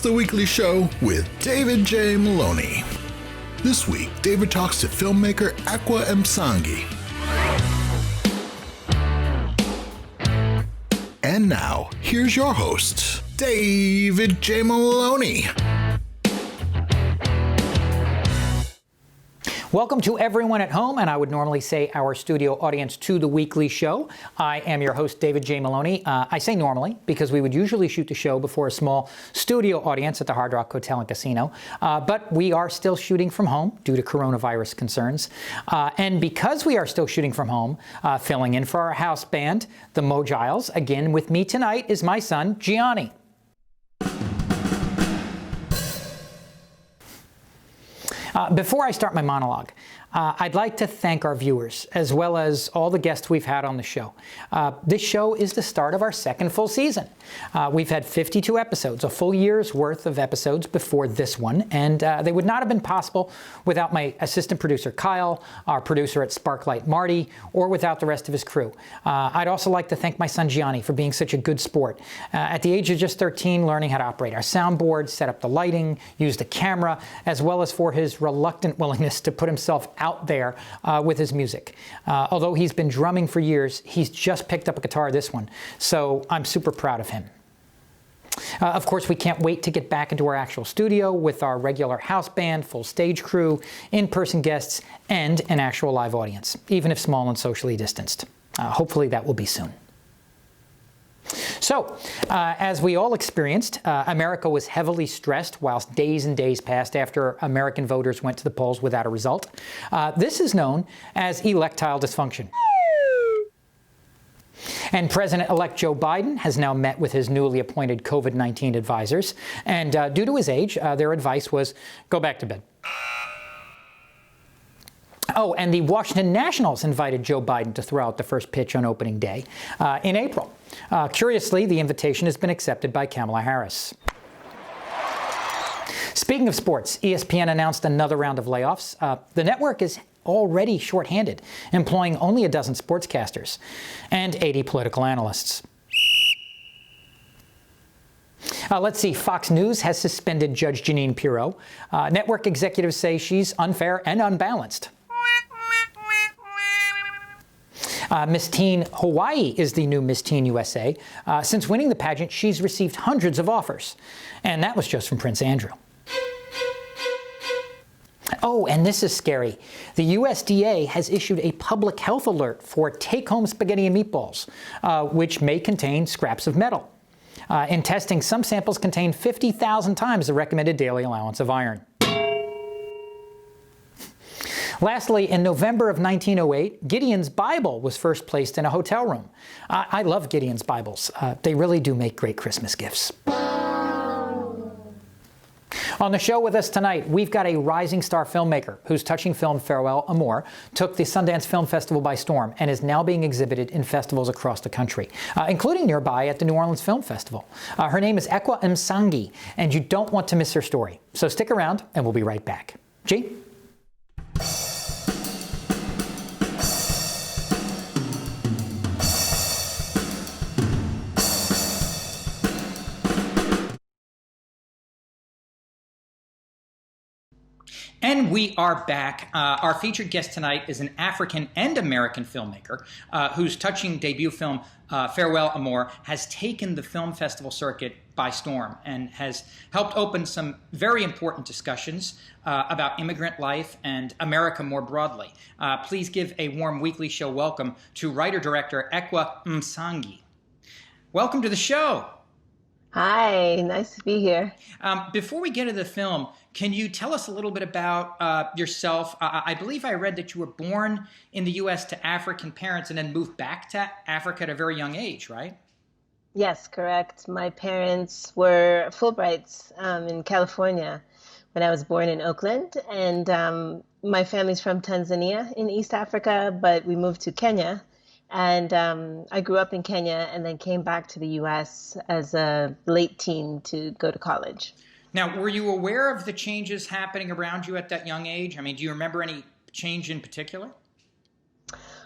the weekly show with David J. Maloney. This week, David talks to filmmaker Ekwa Msangi. And now, here's your host, David J. Maloney. Welcome to everyone at home, and I would normally say our studio audience to the weekly show. I am your host, David J. Maloney. I say normally because we would usually shoot the show before a small studio audience at the Hard Rock Hotel and Casino, but we are still shooting from home due to coronavirus concerns. And because we are still shooting from home, filling in for our house band, the Mogiles, again with me tonight is my son, Gianni. Before I start my monologue, I'd like to thank our viewers, as well as all the guests we've had on the show. This show is the start of our second full season. We've had 52 episodes, a full year's worth of episodes before this one, and they would not have been possible without my assistant producer, Kyle, our producer at Sparklight, Marty, or without the rest of his crew. I'd also like to thank my son, Gianni, for being such a good sport. At the age of just 13, learning how to operate our soundboard, set up the lighting, use the camera, as well as for his reluctant willingness to put himself out there with his music. Although he's been drumming for years, he's just picked up a guitar this one, so I'm super proud of him. Of course, we can't wait to get back into our actual studio with our regular house band, full stage crew, in-person guests, and an actual live audience, even if small and socially distanced. Hopefully that will be soon. So, as we all experienced, America was heavily stressed whilst days and days passed after American voters went to the polls without a result. This is known as electile dysfunction. And President-elect Joe Biden has now met with his newly appointed COVID-19 advisors. And due to his age, their advice was, go back to bed. Oh, and the Washington Nationals invited Joe Biden to throw out the first pitch on opening day in April. Curiously, the invitation has been accepted by Kamala Harris. Speaking of sports, ESPN announced another round of layoffs. The network is already shorthanded, employing only a dozen sportscasters and 80 political analysts. Let's see, Fox News has suspended Judge Jeanine Pirro. Network executives say she's unfair and unbalanced. Miss Teen Hawaii is the new Miss Teen USA. Since winning the pageant, she's received hundreds of offers. And that was just from Prince Andrew. Oh, and this is scary. The USDA has issued a public health alert for take-home spaghetti and meatballs, which may contain scraps of metal. In testing, some samples contain 50,000 times the recommended daily allowance of iron. Lastly, in November of 1908, Gideon's Bible was first placed in a hotel room. I love Gideon's Bibles. They really do make great Christmas gifts. On the show with us tonight, we've got a rising star filmmaker whose touching film, Farewell Amor, took the Sundance Film Festival by storm and is now being exhibited in festivals across the country, including nearby at the New Orleans Film Festival. Her name is Ekwa Msangi, and you don't want to miss her story. So stick around, and we'll be right back. G? And we are back. Our featured guest tonight is an African and American filmmaker whose touching debut film, Farewell Amor, has taken the film festival circuit by storm and has helped open some very important discussions about immigrant life and America more broadly. Please give a warm weekly show welcome to writer-director Ekwa Msangi. Welcome to the show. Hi, nice to be here. Before we get into the film, can you tell us a little bit about yourself? I believe I read that you were born in the U.S. to African parents and then moved back to Africa at a very young age, right? Yes, correct. My parents were Fulbrights in California when I was born in Oakland. And my family's from Tanzania in East Africa, but we moved to Kenya. And I grew up in Kenya and then came back to the U.S. as a late teen to go to college. Now, were you aware of the changes happening around you at that young age? I mean, do you remember any change in particular?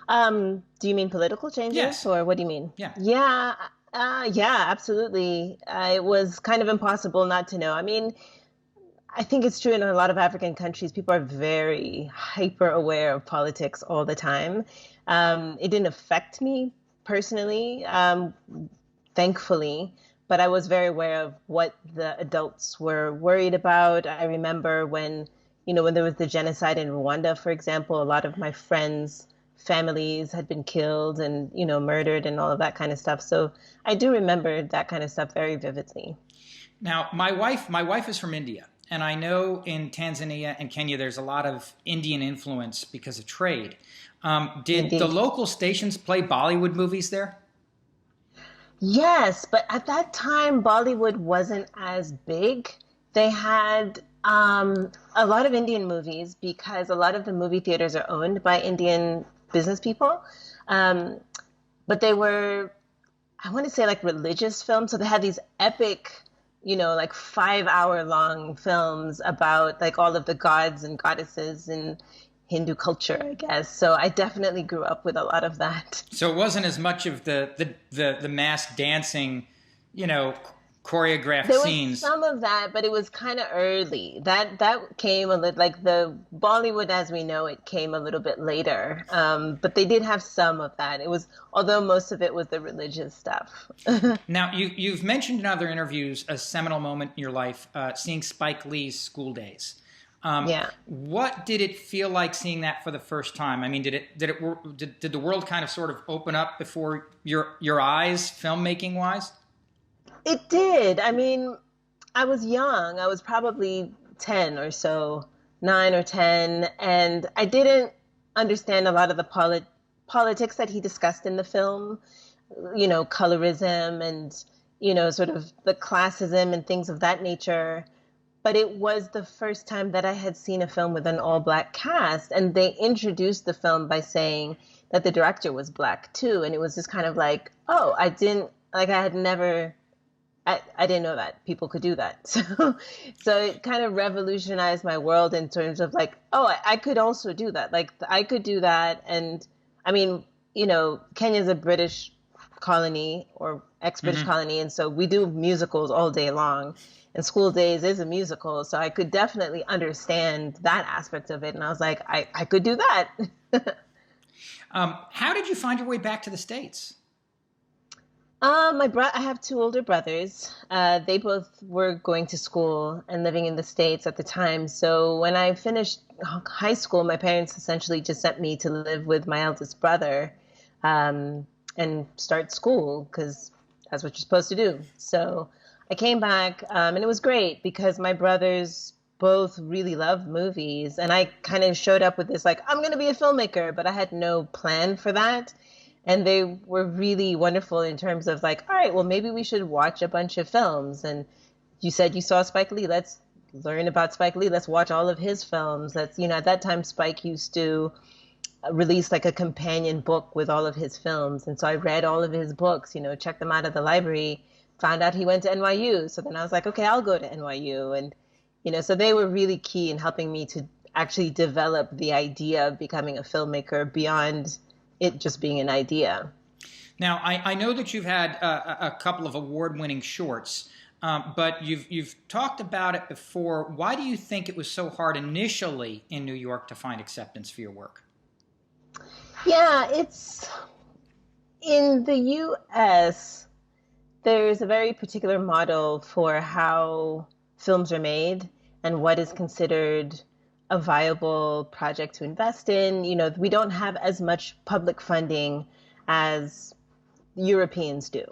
Do you mean political changes? Yes. Or what do you mean? Yeah. Yeah, Yeah, absolutely. It was kind of impossible not to know. I mean, I think it's true in a lot of African countries. People are very hyper aware of politics all the time. It didn't affect me personally, thankfully, but I was very aware of what the adults were worried about. I remember when there was the genocide in Rwanda, for example, a lot of my friends' families had been killed and, murdered and all of that kind of stuff. So I do remember that kind of stuff very vividly. Now, my wife is from India, and I know in Tanzania and Kenya there's a lot of Indian influence because of trade. Did Indeed. the local stations play Bollywood movies there? Yes, but at that time, Bollywood wasn't as big. They had a lot of Indian movies because a lot of the movie theaters are owned by Indian business people. Um, but they were, I want to say, like religious films. So they had these epic, like 5 hour long films about like all of the gods and goddesses in Hindu culture, I guess. So I definitely grew up with a lot of that. So it wasn't as much of the mass dancing, choreographed There was scenes. some of that, but it was kind of early. That came a little, like the Bollywood as we know it came a little bit later. But they did have some of that. It was, although most of it was the religious stuff. Now, you've mentioned in other interviews a seminal moment in your life, seeing Spike Lee's School Days. Yeah. What did it feel like seeing that for the first time? I mean, did the world kind of sort of open up before your eyes, filmmaking wise? It did. I mean, I was young. I was probably 10 or so, 9 or 10, and I didn't understand a lot of the politics that he discussed in the film, colorism and, sort of the classism and things of that nature. But it was the first time that I had seen a film with an all-black cast, and they introduced the film by saying that the director was black too, and it was just kind of like, oh, I didn't know that people could do that. So it kind of revolutionized my world in terms of like, oh, I could also do that. Like I could do that. And I mean, Kenya's a British colony or ex-British colony. And so we do musicals all day long. And School Days is a musical. So I could definitely understand that aspect of it. And I was like, I could do that. How did you find your way back to the States? I have two older brothers. They both were going to school and living in the States at the time. So when I finished high school, my parents essentially just sent me to live with my eldest brother and start school because that's what you're supposed to do. So I came back and it was great because my brothers both really love movies. And I kind of showed up with this like, I'm going to be a filmmaker, but I had no plan for that. And they were really wonderful in terms of like, all right, well, maybe we should watch a bunch of films. And you said you saw Spike Lee. Let's learn about Spike Lee. Let's watch all of his films. At that time, Spike used to release like a companion book with all of his films. And so I read all of his books, checked them out at the library, found out he went to NYU. So then I was like, okay, I'll go to NYU. And, so they were really key in helping me to actually develop the idea of becoming a filmmaker beyond it just being an idea. Now, I know that you've had a couple of award-winning shorts, but you've talked about it before. Why do you think it was so hard initially in New York to find acceptance for your work? Yeah, it's in the U.S., there's a very particular model for how films are made and what is considered a viable project to invest in. We don't have as much public funding as Europeans do.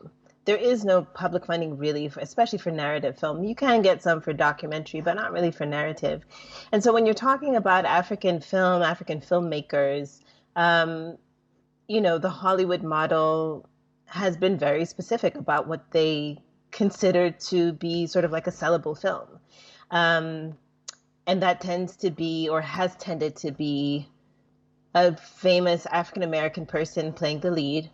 There is no public funding really, especially for narrative film. You can get some for documentary, but not really for narrative. And so when you're talking about African filmmakers, the Hollywood model has been very specific about what they consider to be sort of like a sellable film. And that tends to be, or has tended to be, a famous African-American person playing the lead,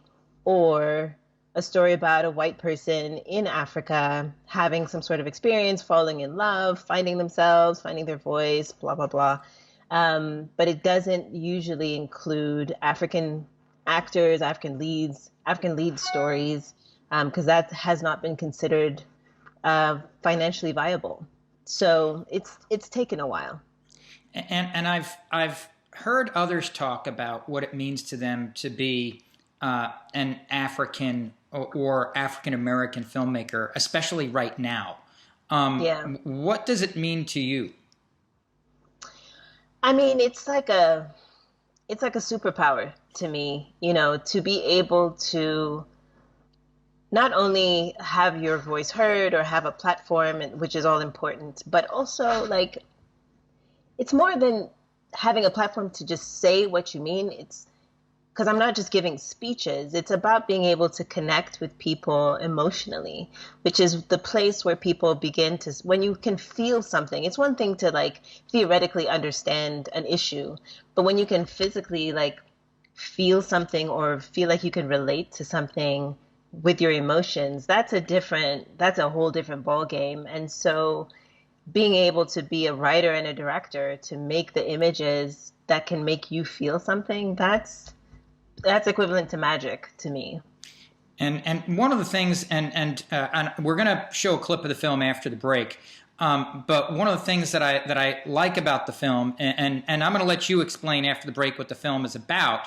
or a story about a white person in Africa having some sort of experience, falling in love, finding themselves, finding their voice, blah, blah, blah. But it doesn't usually include African actors, African lead stories. because that has not been considered financially viable. So it's taken a while. And I've heard others talk about what it means to them to be an African or African-American filmmaker, especially right now. What does it mean to you? I mean, it's like a superpower to me, you know, to be able to not only have your voice heard or have a platform, which is all important, but also like it's more than having a platform to just say what you mean. It's because I'm not just giving speeches. It's about being able to connect with people emotionally, which is the place where people begin to, when you can feel something. It's one thing to like theoretically understand an issue, but when you can physically like feel something or feel like you can relate to something with your emotions, that's a whole different ball game. And so being able to be a writer and a director to make the images that can make you feel something, that's equivalent to magic to me. And one of the things, and we're going to show a clip of the film after the break, but one of the things that I like about the film, and I'm going to let you explain after the break what the film is about,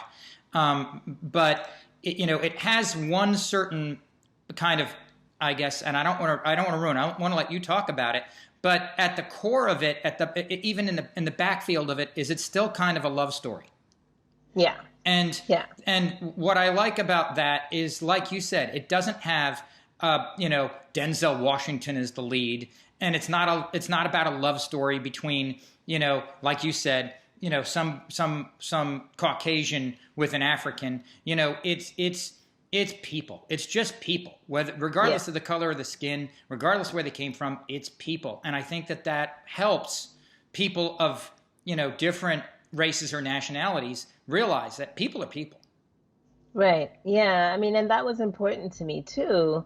but it has one certain kind of, I guess, and I don't want to ruin it. I want to let you talk about it. But at the core of it, even in the backfield of it, is it's still kind of a love story. Yeah. And what I like about that is, like you said, it doesn't have Denzel Washington as the lead, and it's not about a love story between like you said, some Caucasian with an African. It's people. It's just people. Regardless of the color of the skin, regardless of where they came from, it's people. And I think that helps people of different races or nationalities realize that people are people. Right. Yeah. I mean, and that was important to me too,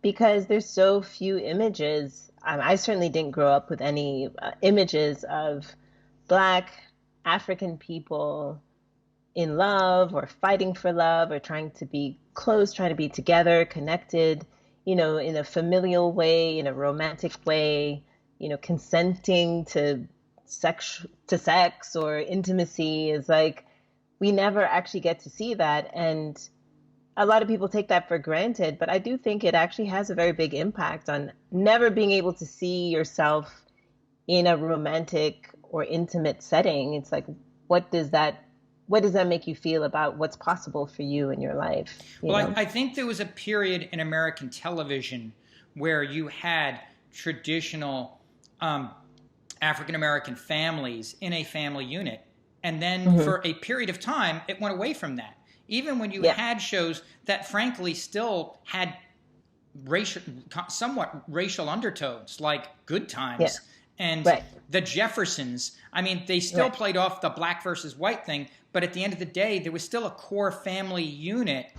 because there's so few images. I certainly didn't grow up with any images of Black African people in love or fighting for love or trying to be close, trying to be together, connected, in a familial way, in a romantic way, consenting to sex or intimacy is like, we never actually get to see that. And a lot of people take that for granted, but I do think it actually has a very big impact on never being able to see yourself in a romantic or intimate setting. It's like, what does that make you feel about what's possible for you in your life? I think there was a period in American television where you had traditional African-American families in a family unit. And then for a period of time, it went away from that. Even when you had shows that frankly still had somewhat racial undertones, like Good Times and the Jeffersons. I mean, they still played off the black versus white thing, but at the end of the day, there was still a core family unit.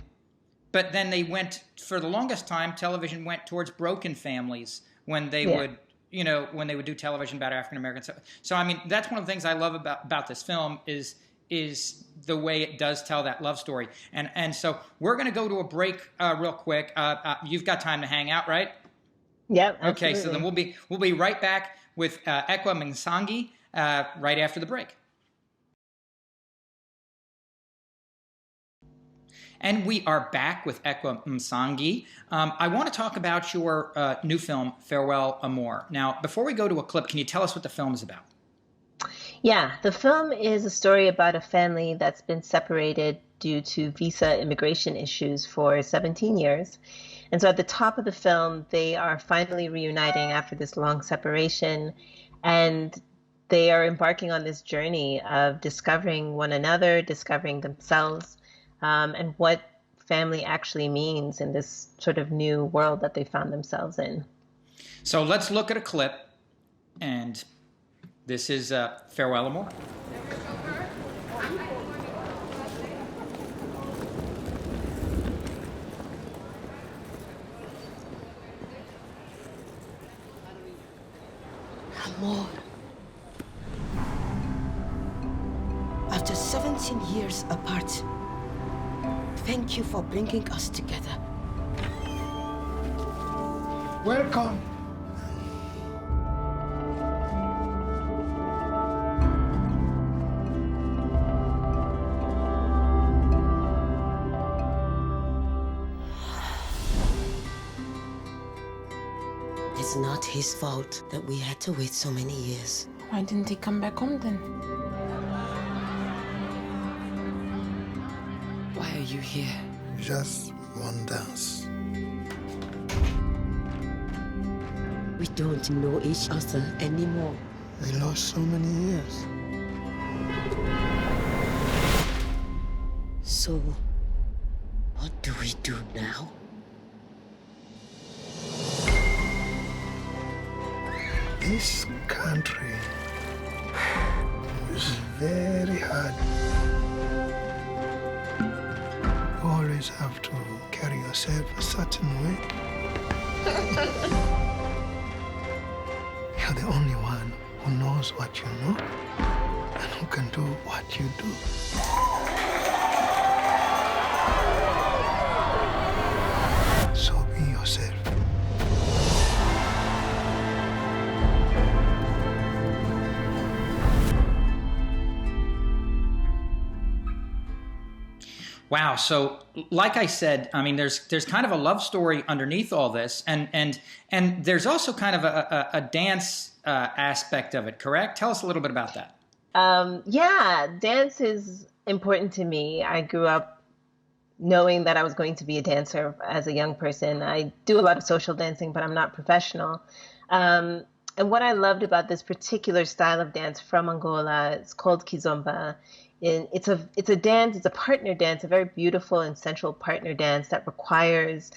But then they went, for the longest time, television went towards broken families when they would when they would do television about African Americans. So I mean, that's one of the things I love about this film is the way it does tell that love story. And so we're going to go to a break real quick. You've got time to hang out, right? Yep. Okay, so then we'll be right back with Ekwa Msangi right after the break. And we are back with Ekwa Msangi. I want to talk about your new film, Farewell Amor. Now, before we go to a clip, can you tell us what the film is about? Yeah, the film is a story about a family that's been separated due to visa immigration issues for 17 years. And so at the top of the film, they are finally reuniting after this long separation. And they are embarking on this journey of discovering one another, discovering themselves, and what family actually means in this sort of new world that they found themselves in. So let's look at a clip, and this is Farewell Amor. Amor. After 17 years apart, thank you for bringing us together. Welcome. It's not his fault that we had to wait so many years. Why didn't he come back home then? Why are you here? Just one dance. We don't know each other anymore. We lost so many years. So, what do we do now? This country is very hard. You always have to carry yourself a certain way. You're the only one who knows what you know and who can do what you do. So be yourself. Wow. So, like I said, I mean, there's kind of a love story underneath all this, and there's also kind of a dance aspect of it. Correct? Tell us a little bit about that. Yeah, dance is important to me. I grew up knowing that I was going to be a dancer as a young person. I do a lot of social dancing, but I'm not professional. And what I loved about this particular style of dance from Angola, it's called Kizomba. It's a dance, it's a partner dance, a very beautiful and sensual partner dance that requires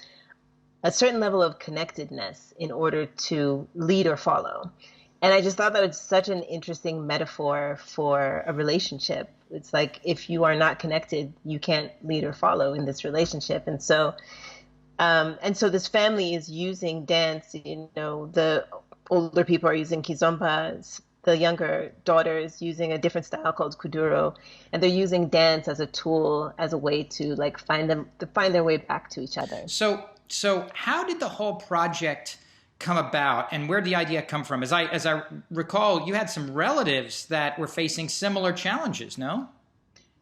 a certain level of connectedness in order to lead or follow. And I just thought that was such an interesting metaphor for a relationship. It's like, if you are not connected, you can't lead or follow in this relationship. And so this family is using dance. You know, the older people are using Kizomba. The younger daughter is using a different style called kuduro, and they're using dance as a tool, as a way to like find their way back to each other. So how did the whole project come about, and where did the idea come from? As I recall, you had some relatives that were facing similar challenges, no?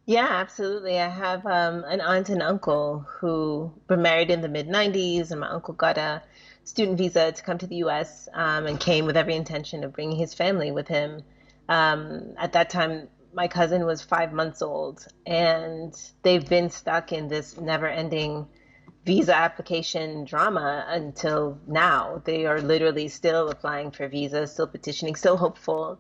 Yeah, absolutely. I have an aunt and uncle who were married in the mid-90s, and my uncle got a student visa to come to the U.S. And came with every intention of bringing his family with him. At that time, my cousin was 5 months old, and they've been stuck in this never-ending visa application drama until now. They are literally still applying for visas, still petitioning, still hopeful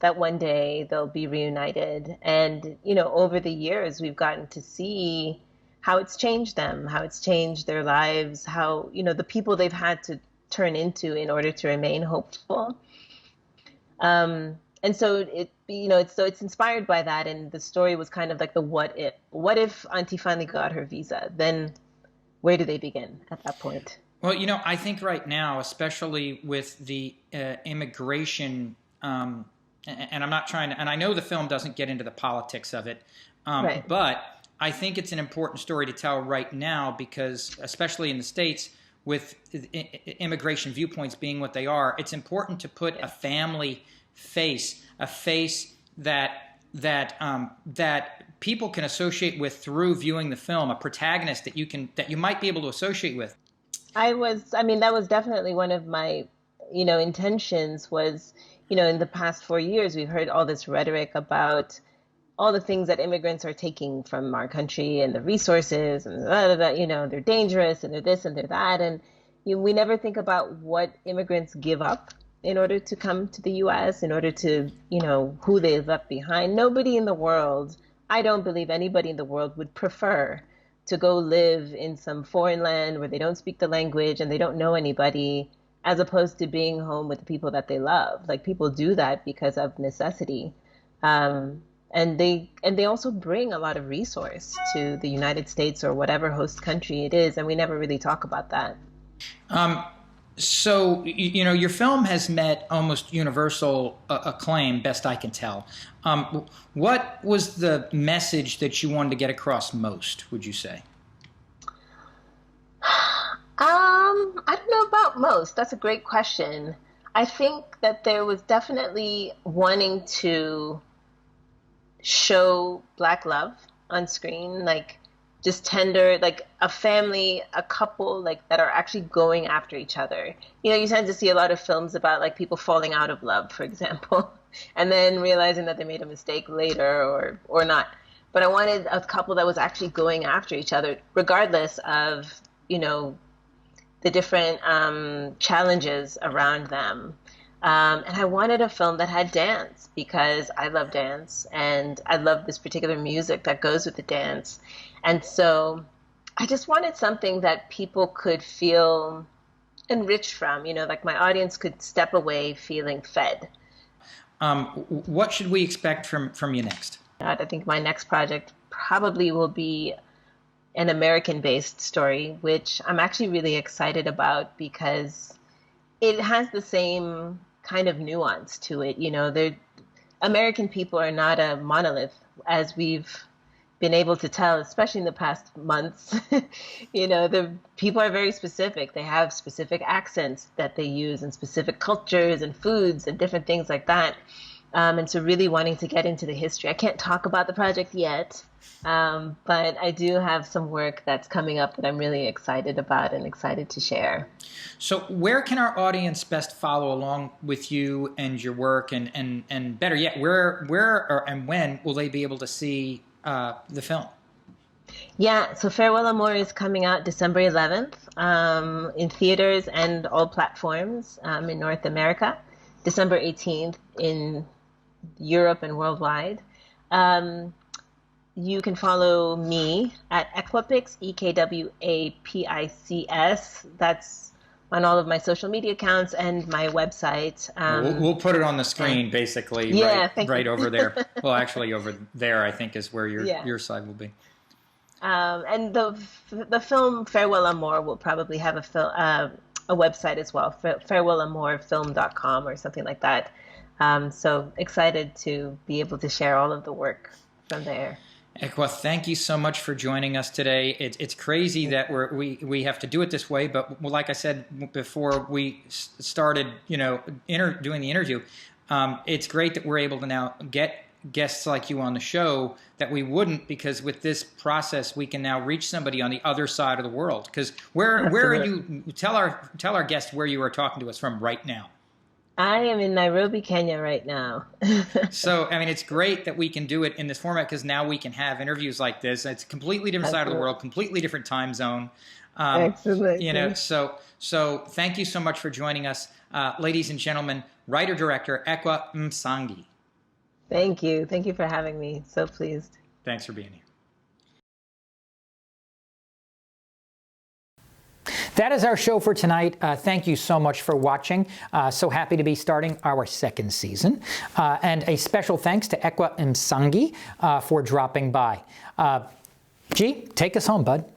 that one day they'll be reunited. And, you know, over the years, we've gotten to see how it's changed them, how it's changed their lives, how, you know, the people they've had to turn into in order to remain hopeful. And so it's inspired by that. And the story was kind of like the what if. What if Auntie finally got her visa? Then where do they begin at that point? Well, you know, I think right now, especially with the immigration, and I'm not trying to, and I know the film doesn't get into the politics of it, Right. but I think it's an important story to tell right now because, especially in the States, with immigration viewpoints being what they are, it's important to put a family face, a face that people can associate with through viewing the film, a protagonist that you might be able to associate with. That was definitely one of my, intentions was, in the past 4 years, we've heard all this rhetoric about all the things that immigrants are taking from our country and the resources and they're dangerous and they're this and they're that. And we never think about what immigrants give up in order to come to the U.S., in order to, who they've left behind. Nobody in the world, I don't believe anybody in the world would prefer to go live in some foreign land where they don't speak the language and they don't know anybody, as opposed to being home with the people that they love. Like, people do that because of necessity. And they also bring a lot of resource to the United States or whatever host country it is, and we never really talk about that. So, your film has met almost universal acclaim, best I can tell. What was the message that you wanted to get across most, would you say? I don't know about most. That's a great question. I think that there was definitely wanting to show Black love on screen, like just tender, like a family, a couple, like that are actually going after each other. You tend to see a lot of films about like people falling out of love, for example, and then realizing that they made a mistake later or not. But I wanted a couple that was actually going after each other, regardless of, the different challenges around them. And I wanted a film that had dance because I love dance and I love this particular music that goes with the dance. And so I just wanted something that people could feel enriched from, like my audience could step away feeling fed. What should we expect from you next? I think my next project probably will be an American-based story, which I'm actually really excited about because it has the same kind of nuance to it. American people are not a monolith, as we've been able to tell, especially in the past months. The people are very specific. They have specific accents that they use and specific cultures and foods and different things like that. And so really wanting to get into the history. I can't talk about the project yet, but I do have some work that's coming up that I'm really excited about and excited to share. So where can our audience best follow along with you and your work? And better yet, where and when will they be able to see the film? Yeah, so Farewell Amor is coming out December 11th in theaters and all platforms in North America. December 18th in Europe and worldwide. You can follow me at Ekwapix, EKWAPICS. That's on all of my social media accounts and my website. We'll put it on the screen, basically, right over there. Well, actually, over there, I think, is where your side will be. And the film Farewell Amor will probably have a website as well, farewellamorfilm.com or something like that. So excited to be able to share all of the work from there. Ekwa, thank you so much for joining us today. It's crazy that we have to do it this way, but like I said before we started, doing the interview, it's great that we're able to now get guests like you on the show that we wouldn't, because with this process we can now reach somebody on the other side of the world. Because where are you? Tell our guests where you are talking to us from right now. I am in Nairobi, Kenya right now. So, it's great that we can do it in this format because now we can have interviews like this. It's a completely different side of the world, completely different time zone. Excellent. So thank you so much for joining us. Ladies and gentlemen, writer-director Ekwa Msangi. Thank you. Thank you for having me. So pleased. Thanks for being here. That is our show for tonight. Thank you so much for watching. So happy to be starting our second season. And a special thanks to Ekwa Msangi for dropping by. G, take us home, bud.